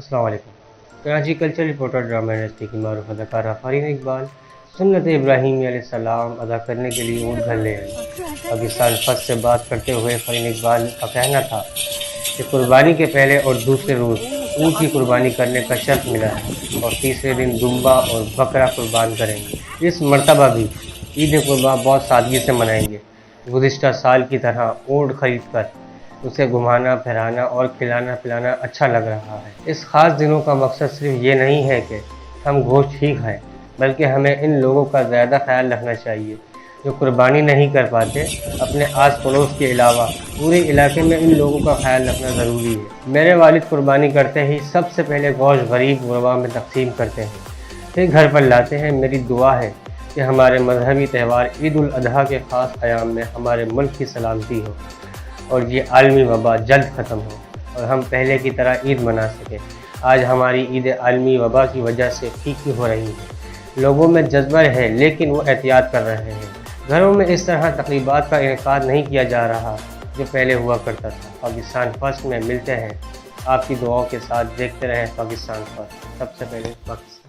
अस्सलाम वालेकुम। Karachi culture reporter drama industry की मारूफ अदाकारा फ़रीन इकबाल सुन्नत इब्राहीमी अलैहिस्सलाम अदा करने के लिए ऊँट घर ले आई। पाकिस्तान फर्स्ट से बात करते हुए फ़रीन इकबाल का कहना था कि कुर्बानी के पहले और दूसरे रोज़ ऊँट की कुर्बानी करने का शर्त मिला है और तीसरे दिन दुम्बा और बकरा कुर्बान करेंगे। इस मरतबा भी ईद कुर्बा बहुत सादगी से मनाएंगे। गुज़िश्ता साल की तरह ऊँट खरीद कर उसे घुमाना फिराना और खिलाना पिलाना अच्छा लग रहा है। इस ख़ास दिनों का मकसद सिर्फ ये नहीं है कि हम गोश्त ही खाएं, बल्कि हमें इन लोगों का ज़्यादा ख्याल रखना चाहिए जो कुर्बानी नहीं कर पाते। अपने आस पड़ोस के अलावा पूरे इलाके में इन लोगों का ख्याल रखना ज़रूरी है। मेरे वालिद कुर्बानी करते ही सबसे पहले गोश्त गरीब गुरबा में तकसीम करते हैं, फिर घर पर लाते हैं। मेरी दुआ है कि हमारे मजहबी त्यौहार ईद उल अजहा के ख़ास अयाम में हमारे मुल्क की सलामती हो और ये आलमी वबा जल्द ख़त्म हो और हम पहले की तरह ईद मना सकें। आज हमारी ईद आलमी वबा की वजह से फीकी हो रही है। लोगों में जज्बा है लेकिन वो एहतियात कर रहे हैं। घरों में इस तरह तकरीबात का इनेकाद नहीं किया जा रहा जो पहले हुआ करता था। पाकिस्तान फर्स्ट में मिलते हैं। आपकी दुआओं के साथ देखते रहें पाकिस्तान फर्स्ट। सबसे पहले पाकिस्तान।